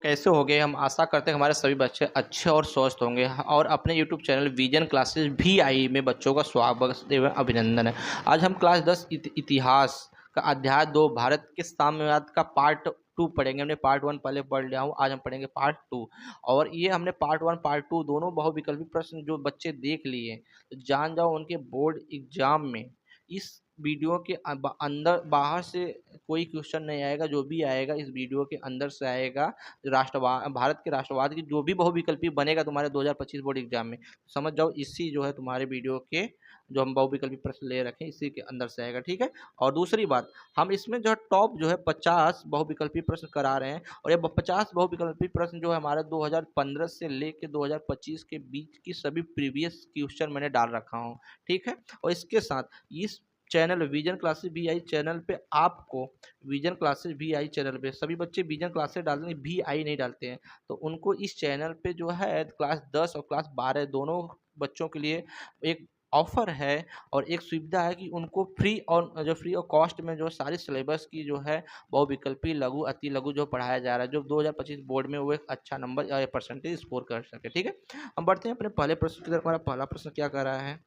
कैसे हो गए। हम आशा करते हैं हमारे सभी बच्चे अच्छे और स्वस्थ होंगे और अपने यूट्यूब चैनल विजन क्लासेस भी आई में बच्चों का स्वागत एवं अभिनंदन है। आज हम क्लास 10 इतिहास का अध्याय 2 भारत के साम्यवाद का पार्ट 2 पढ़ेंगे। हमने पार्ट 1 पहले पढ़ लिया हूँ, आज हम पढ़ेंगे पार्ट 2। और ये हमने पार्ट 1 पार्ट 2 दोनों बहुविकल्पी प्रश्न जो बच्चे देख लिए तो जान जाओ उनके बोर्ड एग्जाम में इस वीडियो के अंदर बाहर से कोई क्वेश्चन नहीं आएगा। जो भी आएगा इस वीडियो के अंदर से आएगा। भारत के राष्ट्रवाद की जो भी बहुविकल्पी बनेगा तुम्हारे 2025 बोर्ड एग्जाम में, समझ जाओ इसी जो है तुम्हारे वीडियो के जो हम बहुविकल्पी प्रश्न ले रखे हैं इसी के अंदर से आएगा, ठीक है। और दूसरी बात, हम इसमें जो है टॉप जो है 50 बहुविकल्पी प्रश्न करा रहे हैं और ये 50 बहुविकल्पी प्रश्न जो है हमारे 2015 से लेके 2025 के बीच की सभी प्रीवियस क्वेश्चन मैंने डाल रखा हूँ, ठीक है। और इसके साथ इस चैनल विजन क्लासेस भी आई चैनल पे आपको विजन क्लासेस भी आई चैनल पे सभी बच्चे विजन क्लासेस डालते हैं, भी आई नहीं डालते हैं, तो उनको इस चैनल पे जो है क्लास 10 और क्लास 12 दोनों बच्चों के लिए एक ऑफर है और एक सुविधा है कि उनको फ्री और कॉस्ट में जो सारी सिलेबस की जो है बहुविकल्पी लघु अति लघु जो पढ़ाया जा रहा है, जो 2025 बोर्ड में वो एक अच्छा नंबर या परसेंटेज स्कोर कर सके, ठीक है। हम बढ़ते हैं अपने पहले प्रश्न की तरफ। हमारा पहला प्रश्न क्या कर रहा है,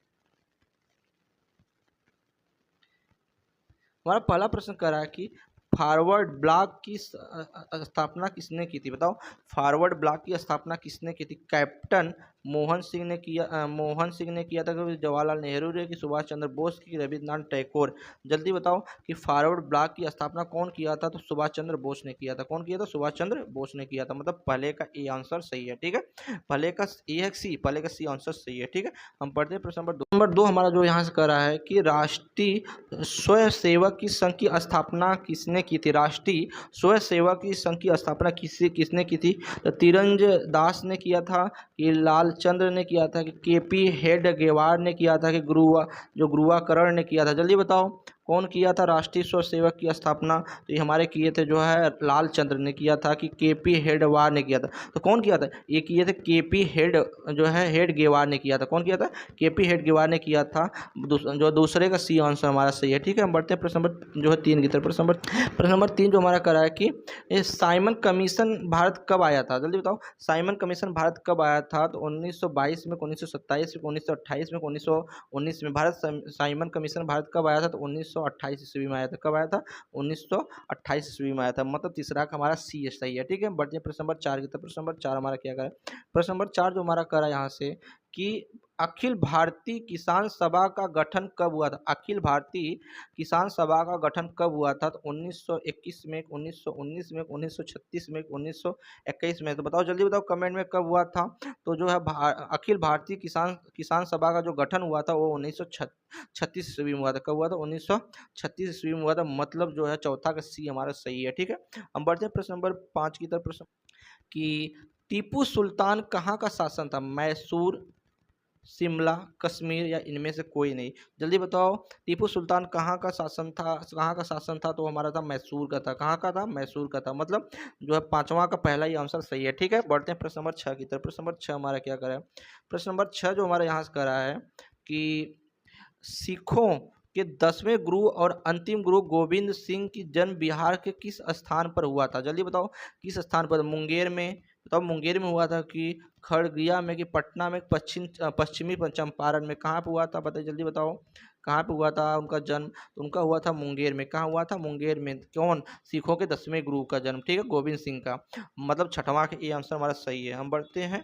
हमारा पहला प्रश्न करा है कि फॉरवर्ड ब्लॉक की स्थापना किसने की थी। बताओ फॉरवर्ड ब्लॉक की स्थापना किसने की थी। कैप्टन मोहन सिंह ने किया था कि जवाहरलाल नेहरू ने, कि सुभाष चंद्र बोस की, रविन्द्रनाथ टैगोर। जल्दी बताओ कि फॉरवर्ड ब्लॉक की स्थापना कौन किया था। तो सुभाष चंद्र बोस ने किया था। कौन किया था, सुभाष चंद्र बोस ने किया था। मतलब पहले का ए आंसर सही है, ठीक है। पहले का ए है सी, पहले का सी आंसर सही है, ठीक है। हम पढ़ते हैं प्रश्न नंबर 2 हमारा जो यहाँ से कर रहा है कि राष्ट्रीय स्वयंसेवक की संघ की स्थापना किसने की थी। राष्ट्रीय स्वयंसेवक की संघ की स्थापना किसने की थी। तो तिरंज दास ने किया था, कि लालचंद्र ने किया था, कि केपी हेडगेवार ने किया था, कि गुरुवाकरण ने किया था। जल्दी बताओ कौन किया था राष्ट्रीय स्वयंसेवक की स्थापना। तो ये हमारे किए थे जो है लालचंद्र ने किया था, कि केपी हेडगेवार ने किया था। तो कौन किया था, ये किए थे केपी हेडगेवार ने किया था। कौन किया था, केपी हेडगेवार ने किया था। जो दूसरे का सी आंसर हमारा सही है, ठीक है। हम बढ़ते हैं प्रश्न नंबर जो है 3 की तरफ। प्रश्न नंबर 3 जो हमारा करा है कि ये साइमन कमीशन भारत कब आया था। जल्दी बताओ साइमन कमीशन भारत कब आया था। तो 1922 में, 1927 में, 1928 में, 1919 में। भारत साइमन कमीशन भारत कब आया था। तो 1928 ईस्वी में आया था। कब आया था, 1928 ईस्वी में आया था। मतलब तीसरा का हमारा सी सही है, ठीक है। बढ़ते हैं प्रश्न नंबर 4 की तरफ। प्रश्न नंबर 4 हमारा क्या करा, प्रश्न नंबर 4 जो हमारा करा यहाँ से कि अखिल भारतीय किसान सभा का गठन कब हुआ था। अखिल भारतीय किसान सभा का गठन कब हुआ था। तो 1921 में, 1919 में, 1936 में, 1921 में। तो बताओ जल्दी बताओ कमेंट में कब हुआ था। तो जो है अखिल भारतीय किसान सभा का जो गठन हुआ था वो 1936 ईस्वी में हुआ था। कब हुआ था, 1936 ईस्वी में हुआ था। मतलब जो है चौथा का सी हमारा सही है, ठीक है। हम बढ़ते हैं प्रश्न नंबर 5 की तरफ। प्रश्न कि टीपू सुल्तान कहाँ का शासन था। मैसूर, शिमला, कश्मीर या इनमें से कोई नहीं। जल्दी बताओ टीपू सुल्तान कहाँ का शासन था। तो हमारा था मैसूर का था। कहाँ का था, मैसूर का था। मतलब जो है पांचवा का पहला ही आंसर सही है, ठीक है। बढ़ते हैं प्रश्न नंबर 6 की तरफ। प्रश्न नंबर 6 हमारा क्या करा है, प्रश्न नंबर 6 जो हमारा यहाँ से करा है कि सिखों के 10वें गुरु और अंतिम गुरु गोविंद सिंह की जन्म बिहार के किस स्थान पर हुआ था। जल्दी बताओ किस स्थान पर। मुंगेर में, बताओ मुंगेर में हुआ था, कि खगड़िया में, कि पटना में, पश्चिमी चंपारण में। कहाँ पे हुआ था बताइए, जल्दी बताओ कहाँ पे हुआ था उनका जन्म। तो उनका हुआ था मुंगेर में। कहाँ हुआ था, मुंगेर में। कौन, सिखों के 10वें गुरु का जन्म, ठीक है, गोविंद सिंह का। मतलब छठवां के ये आंसर हमारा सही है। हम बढ़ते हैं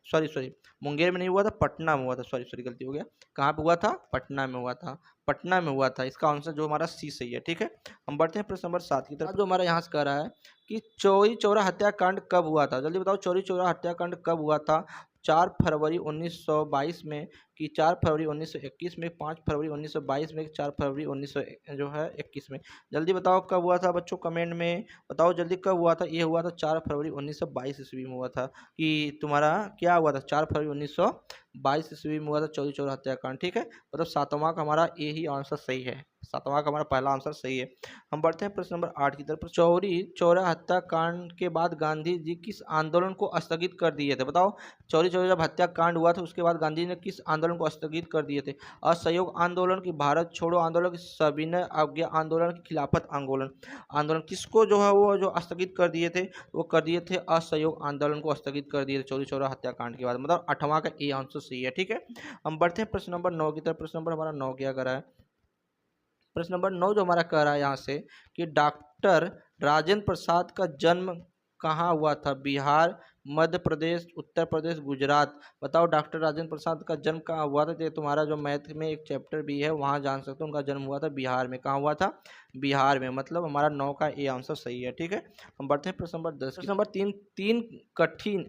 सॉरी मुंगेर में नहीं हुआ था, पटना में हुआ था। सॉरी गलती हो गया। कहाँ पे हुआ था, पटना में हुआ था। पटना में हुआ था। इसका आंसर जो हमारा सी सही है, ठीक है। हम बढ़ते हैं प्रश्न नंबर 7 की तरफ। जो हमारा यहाँ से कह रहा है कि चौरी चौरा हत्याकांड कब हुआ था। जल्दी बताओ चौरी चौरा हत्याकांड कब हुआ था। 4 फरवरी 1922 में, कि 4 फरवरी 1921 में, 5 फरवरी 1922 में, 4 फरवरी 1921 में। जल्दी बताओ कब हुआ था बच्चों, कमेंट में बताओ जल्दी कब हुआ था। ये हुआ था 4 फरवरी 1922 ईस्वी में हुआ था। कि तुम्हारा क्या हुआ था, 4 फरवरी 1922 ईस्वी में हुआ था चौरी चौरा हत्याकांड, ठीक है। मतलब 7वां का हमारा ये ही आंसर सही है। 7वां का हमारा पहला आंसर सही है। हम बढ़ते हैं प्रश्न नंबर 8 की तरफ। चौरी चौरा हत्याकांड के बाद गांधी जी किस आंदोलन को स्थगित कर दिए थे? बताओ, चौरी चौरा जब हत्याकांड हुआ था उसके बाद गांधी जी ने किस आंदोलन को स्थगित कर दिए थे? असहयोग आंदोलन की भारत छोड़ो आंदोलन की सविनय अवज्ञा आंदोलन की खिलाफत आंदोलन आंदोलन किसको जो है वो जो स्थगित कर दिए थे? वो कर दिए थे असहयोग आंदोलन को स्थगित कर दिए थे चौरी चौरा हत्याकांड के बाद। मतलब 8वां का ए आंसर सही है। ठीक है, हम बढ़ते हैं प्रश्न नंबर 9 की तरफ। प्रश्न नंबर हमारा 9 क्या करा है? प्रश्न नंबर 9 जो हमारा कह रहा है यहाँ से कि डॉक्टर राजेंद्र प्रसाद का जन्म कहाँ हुआ था? बिहार, मध्य प्रदेश, उत्तर प्रदेश, गुजरात। बताओ डॉक्टर राजेंद्र प्रसाद का जन्म कहाँ हुआ था? ये तुम्हारा जो मैथ में एक चैप्टर भी है वहाँ जान सकते हो। उनका जन्म हुआ था बिहार में। कहाँ हुआ था? बिहार में। मतलब हमारा 9 का ए आंसर सही है। ठीक है, हम बढ़ते हैं प्रश्न नंबर 10। प्रश्न नंबर 3 तीन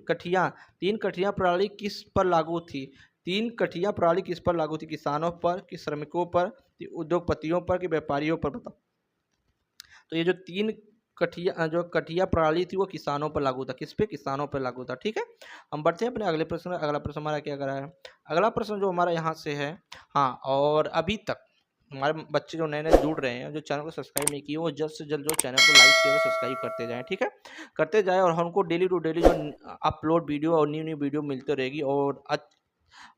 कठिया प्रणाली किस पर लागू थी? 3 कठिया प्रणाली किस पर लागू थी? किसानों पर, कि श्रमिकों पर, कि उद्योगपतियों पर, कि व्यापारियों पर? बताओ। तो ये जो 3 कठिया प्रणाली थी वो किसानों पर लागू था। किस पे? किसानों पर लागू था। ठीक है, हम बढ़ते हैं अपने अगले प्रश्न में। अगला प्रश्न हमारा क्या करा है? अगला प्रश्न जो हमारा यहाँ से है, हाँ, और अभी तक हमारे बच्चे जो नए नए जुड़ रहे हैं, जो चैनल को सब्सक्राइब नहीं किए, वो जल्द से जल्द जो चैनल को लाइक शेयर सब्सक्राइब करते जाएं। ठीक है, करते जाए और हमको डेली टू डेली जो अपलोड वीडियो और न्यू न्यू वीडियो मिलते रहेगी और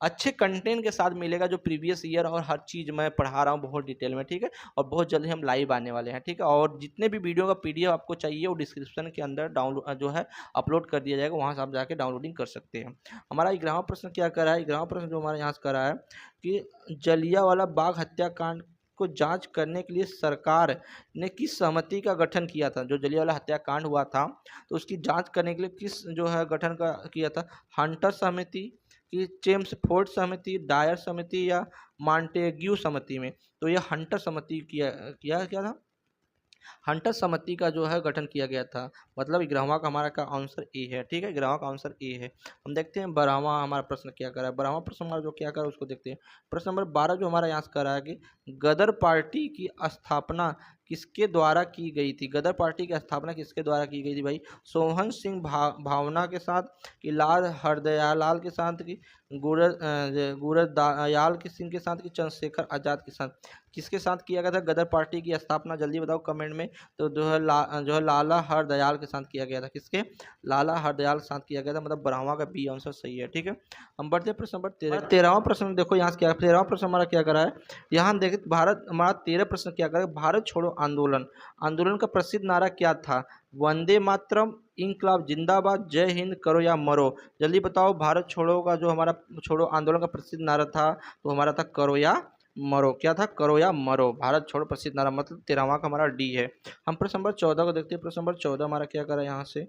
अच्छे कंटेंट के साथ मिलेगा, जो प्रीवियस ईयर और हर चीज़ मैं पढ़ा रहा हूँ बहुत डिटेल में। ठीक है, और बहुत जल्दी हम लाइव आने वाले हैं। ठीक है, और जितने भी वीडियो का पीडीएफ आपको चाहिए वो डिस्क्रिप्शन के अंदर डाउनलोड जो है अपलोड कर दिया जाएगा, वहाँ से आप जाके डाउनलोडिंग कर सकते हैं। हमारा 11वां प्रश्न क्या कर रहा है? 11वां प्रश्न जो हमारे यहाँ से कर रहा है कि जलियांवाला बाग हत्याकांड को जांच करने के लिए सरकार ने किस समिति का गठन किया था? जो जलियांवाला हत्याकांड हुआ था तो उसकी जांच करने के लिए किस जो है गठन का किया था? हंटर समिति, कि चेम्सफोर्ड समिति, डायर समिति, या मॉन्टेग्यू समिति में? तो ये हंटर समिति किया क्या था? हंटर समिति का जो है गठन किया गया था। मतलब 11वां का हमारा का आंसर ए है। ठीक है, 11वां का आंसर ए है। हम देखते हैं 12वां हमारा प्रश्न क्या कर रहा है। 12वां प्रश्न हमारा जो क्या कर रहा है उसको देखते हैं। प्रश्न नंबर 12 जो हमारा यहाँ से कर रहा है कि गदर पार्टी की स्थापना किसके द्वारा की गई थी? गदर पार्टी की स्थापना किसके द्वारा की गई थी भाई? सोहन सिंह भावना के साथ, कि लाल हरदयालाल के साथ, कि गुरदयाल के सिंह के साथ, कि चंद्रशेखर आजाद के साथ? किसके साथ किया गया था गदर पार्टी की स्थापना? जल्दी बताओ कमेंट में। तो जो है लाला हरदयाल के साथ किया गया था। किसके? लाला हरदयाल के साथ किया गया था। मतलब 12वां का बी आंसर सही है। ठीक है, हम बढ़ते हैं प्रश्न नंबर 13। 13वां प्रश्न देखो यहाँ से क्या, 13वां प्रश्न हमारा क्या करा है? यहाँ हम देखें भारत हमारा 13 प्रश्न क्या करा है? भारत छोड़ो आंदोलन का प्रसिद्ध नारा क्या था? वंदे मातरम, इंकलाब जिंदाबाद, जय हिंद, करो या मरो? जल्दी बताओ। भारत छोड़ो का जो हमारा छोड़ो आंदोलन का प्रसिद्ध नारा था तो हमारा था करो या मरो। क्या था? करो या मरो। भारत छोड़ो प्रसिद्ध नारा। मतलब 13वां का हमारा डी है। हम प्रश्न नंबर 14 को देखते हैं। प्रश्न नंबर 14 हमारा क्या करा है यहाँ से?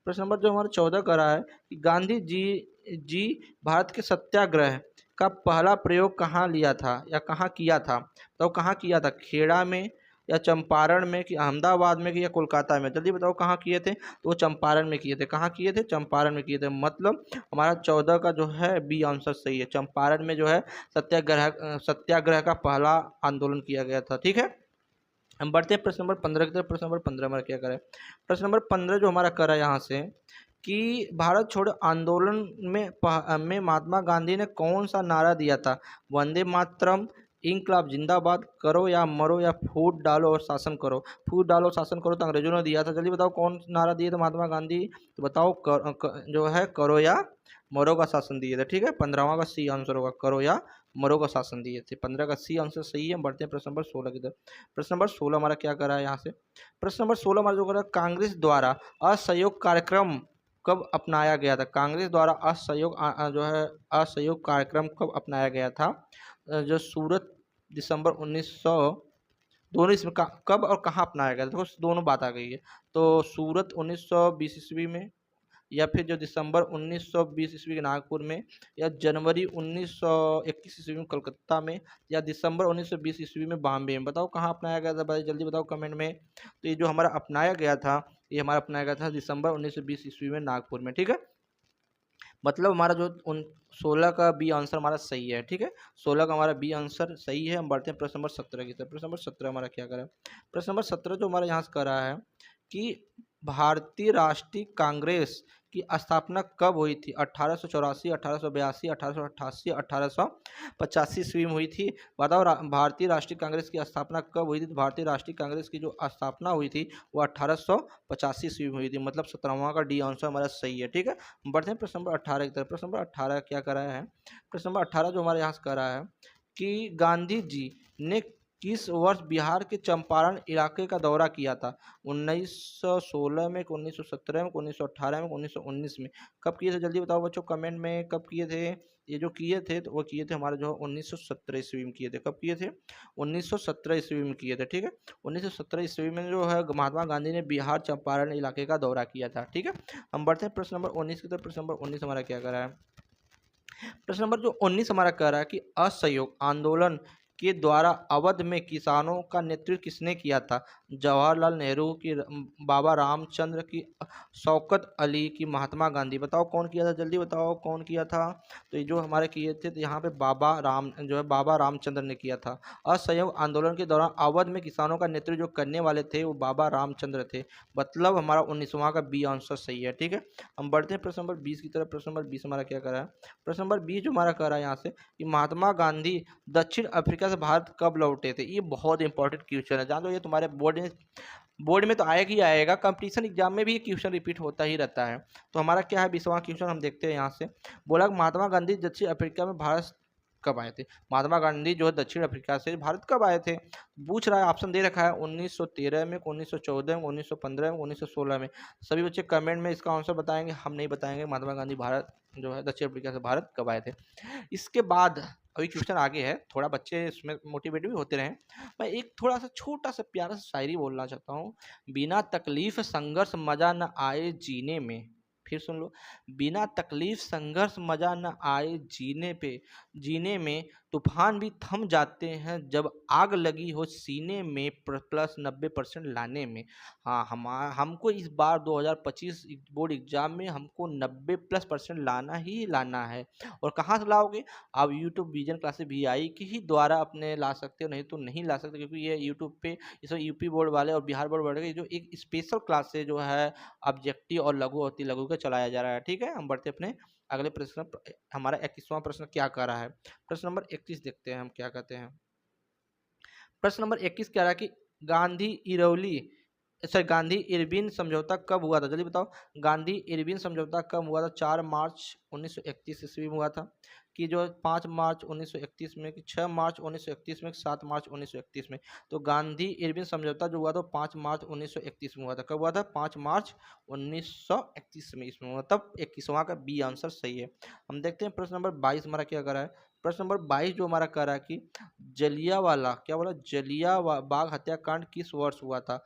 प्रश्न नंबर जो हमारा 14 करा है कि गांधी जी भारत के सत्याग्रह का पहला प्रयोग कहाँ लिया था या कहाँ किया था? तो कहाँ किया था? खेड़ा में, या चंपारण में, कि अहमदाबाद में, कि या कोलकाता में? जल्दी बताओ कहाँ किए थे? तो वो चंपारण में किए थे। कहाँ किए थे? चंपारण में किए थे। मतलब हमारा 14 का जो है बी आंसर सही है। चंपारण में जो है सत्याग्रह का पहला आंदोलन किया गया था। ठीक है, हम बढ़ते हैं प्रश्न नंबर 15 की तरफ। प्रश्न नंबर 15 हमारा क्या करें? प्रश्न नंबर 15 जो हमारा करा यहाँ से कि भारत छोड़ो आंदोलन में महात्मा गांधी ने कौन सा नारा दिया था? वंदे मातरम, इंकलाब जिंदाबाद, करो या मरो, या फूट डालो और शासन करो? फूट डालो शासन करो तो अंग्रेजों ने दिया था। जल्दी बताओ कौन नारा दिए थे महात्मा गांधी? तो बताओ जो है करो या मरो का शासन दिए थे। ठीक है, 15वां का सी आंसर होगा, करो या मरो का शासन दिए थे। 15 का सी आंसर सही है। बढ़ते हैं प्रश्न नंबर 16 की तरफ। प्रश्न नंबर 16 हमारा क्या कर रहा है यहाँ से? प्रश्न नंबर 16 हमारा जो कर रहा है, कांग्रेस द्वारा असहयोग कार्यक्रम कब अपनाया गया था? कांग्रेस द्वारा जो है असहयोग कार्यक्रम कब अपनाया गया था? जो सूरत दिसंबर 1900 दोनों इसमें कब और कहाँ अपनाया गया था? देखो दोनों बात आ गई है। तो सूरत 1920 ईस्वी में, या फिर जो दिसंबर 1920 ईस्वी के नागपुर में, या जनवरी 1921 ईस्वी में कलकत्ता में, या दिसंबर 1920 ईस्वी में बॉम्बे में? बताओ कहाँ अपनाया गया था भाई? जल्दी बताओ कमेंट में। तो ये जो हमारा अपनाया गया था, ये हमारा अपनाया गया था दिसंबर 1920 ईस्वी में नागपुर में। ठीक है, मतलब हमारा जो 16 का बी आंसर हमारा सही है। ठीक है, 16 का हमारा बी आंसर सही है। हम बढ़ते हैं प्रश्न नंबर 17 की तरफ। प्रश्न नंबर 17 हमारा क्या करा है? प्रश्न नंबर 17 जो हमारा यहाँ से करा है कि भारतीय राष्ट्रीय कांग्रेस की स्थापना कब हुई थी? 1884, 1882, 1888, 1885 ईस्वी में हुई थी। बताओ भारतीय राष्ट्रीय कांग्रेस की स्थापना कब हुई थी? तो भारतीय राष्ट्रीय कांग्रेस की जो स्थापना हुई थी वो 1885 ईस्वी में हुई थी, मतलब 17वां का डी आंसर हमारा सही है। ठीक है, बढ़ते हैं प्रश्न नंबर 18 की तरफ। प्रश्न नंबर 18 क्या कर रहा है? प्रश्न नंबर 18 जो हमारे यहाँ से कर रहा है कि गांधी जी ने किस वर्ष बिहार के चंपारण इलाके का दौरा किया था? 1916 में, 1917 में, 1918 में, 1919 में? कब किए थे जल्दी बताओ बच्चों कमेंट में, कब किए थे? ये जो किए थे तो वो किए थे हमारे जो 1917 ईस्वी में किए थे। कब किए थे? 1917 ईस्वी में किए थे। ठीक है, 1917 ईस्वी में जो है महात्मा गांधी ने बिहार चंपारण इलाके का दौरा किया था। ठीक है, हम बढ़ते हैं प्रश्न नंबर 19 की तरफ। प्रश्न नंबर 19 हमारा क्या कर रहा है? प्रश्न नंबर जो 19 हमारा कह रहा है कि असहयोग आंदोलन के द्वारा अवध में किसानों का नेतृत्व किसने किया था? जवाहरलाल नेहरू की, बाबा रामचंद्र की, शौकत अली की, महात्मा गांधी? बताओ कौन किया था, जल्दी बताओ कौन किया था? तो ये जो हमारे किए थे तो यहाँ पे बाबा रामचंद्र ने किया था। असहयोग आंदोलन के दौरान अवध में किसानों का नेतृत्व जो करने वाले थे वो बाबा रामचंद्र थे, मतलब हमारा 19वां का बी आंसर सही है। ठीक है, हम बढ़ते हैं प्रश्न नंबर 20 की तरफ। प्रश्न नंबर 20 हमारा क्या कर रहा है? प्रश्न नंबर 20 जो हमारा कर रहा है यहाँ से कि महात्मा गांधी दक्षिण अफ्रीका से भारत कब लौटे थे? ये बहुत इंपॉर्टेंट क्वेश्चन है, जान लो ये तुम्हारे बोर्ड में तो आएगा ही आएगा, कंपटीशन एग्जाम में भी ये क्वेश्चन रिपीट होता ही रहता है। तो हमारा क्या है 20वां क्वेश्चन, हम देखते हैं यहाँ से। बोला महात्मा गांधी दक्षिण अफ्रीका में भारत कब आए थे? महात्मा गांधी जो है दक्षिण अफ्रीका से भारत कब आए थे? पूछ रहा है, ऑप्शन दे रखा है 1913 में, 1914 में, 1915 में, 1916 में। सभी बच्चे कमेंट में इसका आंसर बताएंगे, हम नहीं बताएंगे महात्मा गांधी भारत जो है दक्षिण अफ्रीका से भारत कब आए थे। इसके बाद अभी क्वेश्चन आगे है, थोड़ा बच्चे इसमें मोटिवेट भी होते रहे। मैं एक थोड़ा सा छोटा सा प्यारा सा शायरी बोलना चाहता हूँ। बिना तकलीफ संघर्ष मजा न आए जीने में, फिर सुन लो। बिना तकलीफ संघर्ष मजा न आए जीने में तूफान भी थम जाते हैं जब आग लगी हो सीने में प्लस 90% लाने में। हाँ, हमको इस बार 2025 बोर्ड एग्जाम में हमको 90+% लाना ही लाना है। और कहाँ से लाओगे? आप यूट्यूब विजन क्लासेस VI के ही द्वारा अपने ला सकते हो, नहीं तो नहीं ला सकते, क्योंकि ये यूट्यूब पे इस यूपी बोर्ड वाले और बिहार बोर्ड वाले जो एक स्पेशल क्लास से जो है ऑब्जेक्टिव और लघु अति लघु का चलाया जा रहा है। ठीक है, हम बढ़ते अपने अगले प्रश्न। हमारा 21वां प्रश्न क्या कर रहा है? प्रश्न नंबर 21 देखते हैं हम क्या कहते हैं। प्रश्न नंबर 21 कह रहा है कि गांधी इरविन समझौता कब हुआ था? जल्दी बताओ, गांधी इरविन समझौता कब हुआ था? 4 मार्च 1931 ईस्वी में हुआ था, कि जो 5 मार्च 1931 में, कि 6 मार्च 1931 में, 7 मार्च 1931 में? तो गांधी इरविन समझौता जो हुआ था 5 मार्च 1931 में हुआ था। कब हुआ था? 5 मार्च 1931 में इसमें हुआ, तब 21वां का बी आंसर सही है। हम देखते हैं प्रश्न नंबर 22 हमारा क्या कर रहा है। प्रश्न नंबर 22 जो हमारा कह रहा है कि जलियावाला क्या बोला, बाग हत्याकांड किस वर्ष हुआ था?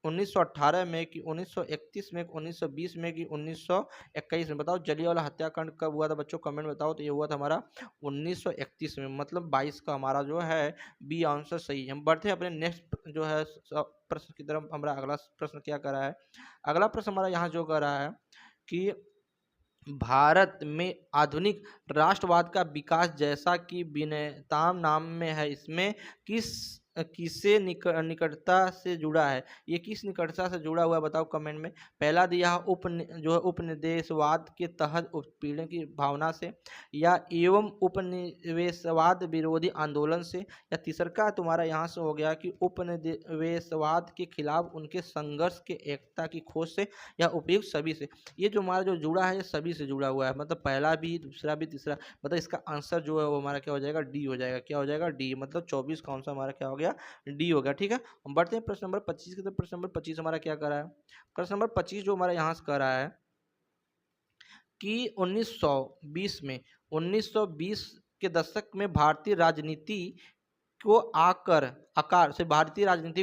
1918 में, कि 1931 में, 1920 में, कि 1921 में? बताओ जलियांवाला हत्याकांड कब हुआ था बच्चों, कमेंट बताओ। तो ये हुआ था हमारा 1931 में, मतलब 22 का हमारा जो है बी आंसर सही है। हम बढ़ते हैं अपने नेक्स्ट जो है प्रश्न की तरफ। हमारा अगला प्रश्न क्या कर रहा है? अगला प्रश्न हमारा यहाँ जो कर रहा है कि भारत में आधुनिक राष्ट्रवाद का विकास जैसा कि वियतनाम नाम में है, इसमें किसे निकटता से जुड़ा है? ये किस निकटता से जुड़ा हुआ है बताओ कमेंट में। पहला दिया जो है उपनिवेशवाद के तहत उत्पीड़न की भावना से, या एवं उपनिवेशवाद विरोधी आंदोलन से, या तीसरा तुम्हारा यहाँ से हो गया कि उपनिवेशवाद के खिलाफ उनके संघर्ष के एकता की खोज से, या उपयुक्त सभी से। ये जो हमारा जो जुड़ा है ये सभी से जुड़ा हुआ है, मतलब पहला भी, दूसरा भी, तीसरा, मतलब इसका आंसर जो है वो हमारा क्या हो जाएगा? डी हो जाएगा। क्या हो जाएगा? डी, मतलब 24 का आंसर हमारा क्या हो गया? डी हो गया। ठीक है, हम बढ़ते हैं प्रश्न नंबर 25 की तरफ। प्रश्न नंबर 25 हमारा क्या कर रहा है? प्रश्न नंबर 25 जो हमारा यहाँ से कर रहा है कि 1920 के दशक में भारतीय राजनीति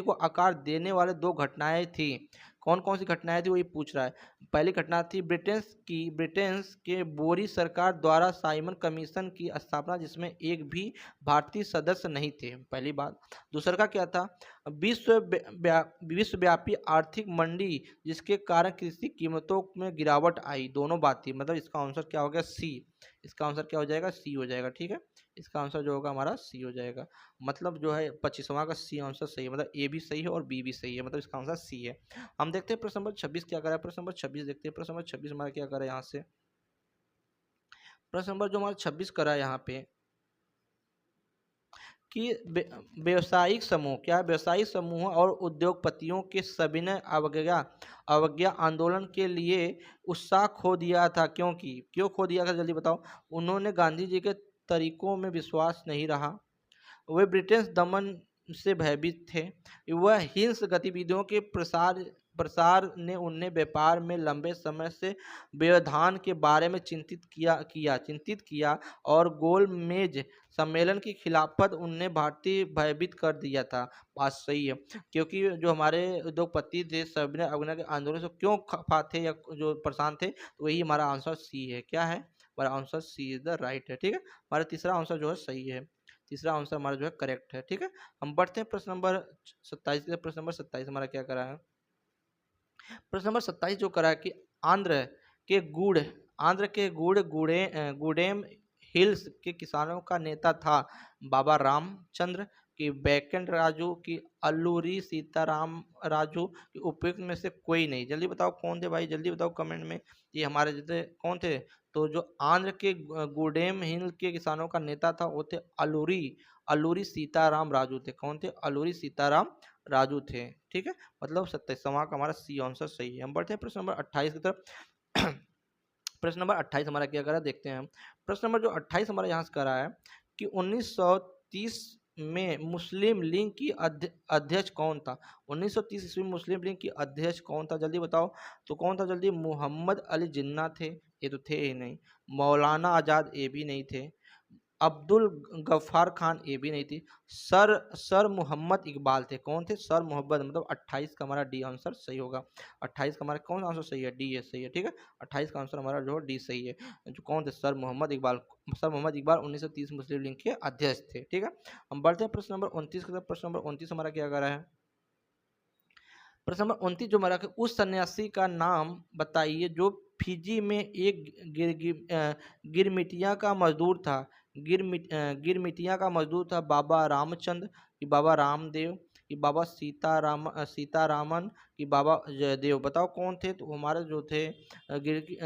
को आकार देने वाले दो घटनाएं थी। कौन कौन सी घटनाएं थी वो ये पूछ रहा है। पहली घटना थी ब्रिटेन के बोरिस सरकार द्वारा साइमन कमीशन की स्थापना, जिसमें एक भी भारतीय सदस्य नहीं थे, पहली बात। दूसरा का क्या था? विश्वव्यापी आर्थिक मंदी जिसके कारण कृषि कीमतों में गिरावट आई, दोनों बात थी। मतलब इसका आंसर क्या हो गया, सी। इसका आंसर क्या हो जाएगा, सी हो जाएगा। ठीक है, इसका आंसर जो होगा हमारा सी हो जाएगा। मतलब जो है 25वां का सी आंसर सही है, मतलब ए भी सही है और बी भी सही है, मतलब इसका आंसर सी है। हम देखते हैं प्रश्न नंबर 26 क्या करा है। प्रश्न नंबर 26 देखते हैं, प्रश्न नंबर 26 हमारा क्या करा है यहाँ से। प्रश्न नंबर जो हमारा 26 करा है यहाँ पे कि व्यवसायिक समूह, क्या व्यवसायिक समूह और उद्योगपतियों के सविनय अवज्ञा अवज्ञा आंदोलन के लिए उत्साह खो दिया था, क्योंकि क्यों खो दिया था जल्दी बताओ। उन्होंने गांधी जी के तरीकों में विश्वास नहीं रहा, वे ब्रिटिश दमन से भयभीत थे, वह हिंस गतिविधियों के प्रसार प्रसार ने उन्हें व्यापार में लंबे समय से व्यवधान के बारे में चिंतित किया और गोलमेज सम्मेलन की खिलाफत उन्हें भारतीय भयभीत कर दिया था। बात सही है, क्योंकि जो हमारे उद्योगपति थे सविनय अवज्ञा के आंदोलन से क्यों खफा थे या जो परेशान थे, तो वही हमारा आंसर सी है। क्या है हमारा answer, C is the right है। ठीक है, हमारा तीसरा आंसर जो है सही है, तीसरा आंसर हमारा जो है करेक्ट है। ठीक है, हम बढ़ते हैं प्रश्न नंबर 27 के। प्रश्न नंबर 27 हमारा क्या करा है। प्रश्न नंबर 27 जो करा है कि आंध्र के गुड़ आंध्र के गुडेम हिल्स के किसानों का नेता था बाबा रामचंद्र, की बैकेंड राजू, की अल्लूरी सीताराम राजू, की उपयुक्त में से कोई नहीं। जल्दी बताओ कौन थे भाई, जल्दी बताओ कमेंट में। ये हमारे जैसे कौन थे, तो जो आंध्र के गुडेम हिल के किसानों का नेता था वो थे अल्लूरी अल्लूरी सीताराम राजू थे। कौन थे, अल्लूरी सीताराम राजू थे। ठीक है, मतलब 27वां का हमारा सी आंसर सही है। हम बढ़ते हैं प्रश्न नंबर 28 की तरफ। प्रश्न नंबर 28 हमारा क्या करा देखते हैं हम। प्रश्न नंबर जो 28 हमारा यहाँ से करा है कि 1930 में मुस्लिम लीग की अध्यक्ष कौन था। 1930 ईस्वी में मुस्लिम लीग की अध्यक्ष कौन था, जल्दी बताओ। तो कौन था जल्दी, मोहम्मद अली जिन्ना थे, ये तो थे ही नहीं। मौलाना आजाद, ये भी नहीं थे। अब्दुल गफ्फार खान, ये भी नहीं थी। सर मोहम्मद इकबाल थे। कौन थे, सर मोहम्मद। मतलब 28 का हमारा डी आंसर सही होगा। 28 का हमारा कौन आंसर सही है, डी है, सही है। ठीक है, 28 का आंसर हमारा जो डी सही है। जो कौन थे, सर मोहम्मद इकबाल। सर मोहम्मद इकबाल 1930 मुस्लिम लीग के अध्यक्ष थे। ठीक है, हम बढ़ते हैं प्रश्न नंबर 29 की तरफ। प्रश्न नंबर 29 हमारा क्या कर रहा है। प्रश्न नंबर 29 जो हमारा उस सन्यासी का नाम बताइए जो फिजी में एक गिरमिटिया का मजदूर था। गिरमिटिया का मजदूर था बाबा रामचंद्र, कि बाबा रामदेव, कि बाबा सीतारामन, कि बाबा जयदेव। बताओ कौन थे, तो हमारे जो थे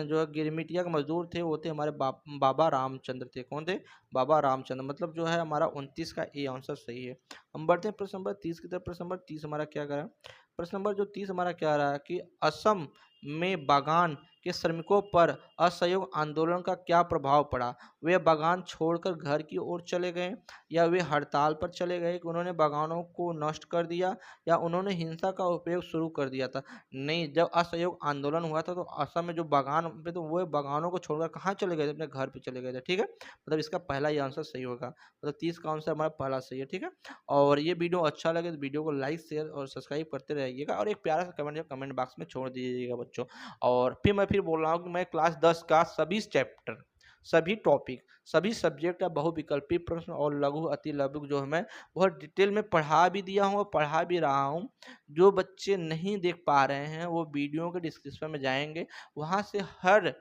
जो गिरमिटिया के मजदूर थे वो थे हमारे बाबा रामचंद्र थे। कौन थे, बाबा रामचंद्र। मतलब जो है हमारा 29 का ए आंसर सही है। हम बढ़ते हैं प्रश्न नंबर 30 की तरफ। प्रश्न नंबर 30 हमारा क्या करा, प्रश्न नंबर जो 30 हमारा क्या रहा है कि असम में बागान के श्रमिकों पर असहयोग आंदोलन का क्या प्रभाव पड़ा। वे बागान छोड़कर घर की ओर चले गए, या वे हड़ताल पर चले गए कि उन्होंने बागानों को नष्ट कर दिया, या उन्होंने हिंसा का उपयोग शुरू कर दिया था। नहीं, जब असहयोग आंदोलन हुआ था तो असम में जो बागान पे, तो वो बागानों को छोड़कर कहाँ चले गए थे, अपने घर पे चले गए थे। ठीक है, मतलब इसका पहला ही आंसर सही होगा। मतलब 30 का आंसर हमारा पहला सही है। ठीक है, और ये वीडियो अच्छा लगे तो वीडियो को लाइक शेयर और सब्सक्राइब करते रहिएगा, और एक प्यारा सा कमेंट कमेंट बॉक्स में छोड़ दीजिएगा बच्चों। और फिर मैं बोल रहा हूँ कि मैं क्लास 10 का सभी चैप्टर, सभी टॉपिक, सभी सब्जेक्ट का बहुविकल्पी प्रश्न और लघु अति लघु जो है मैं बहुत डिटेल में पढ़ा भी दिया हूँ और पढ़ा भी रहा हूँ। जो बच्चे नहीं देख पा रहे हैं वो वीडियो के डिस्क्रिप्शन में जाएंगे, वहाँ से हर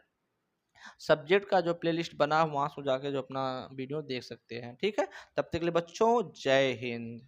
सब्जेक्ट का जो प्लेलिस्ट बना वहाँ से जाके जो अपना वीडियो देख सकते हैं। ठीक है, तब तक के लिए बच्चों जय हिंद।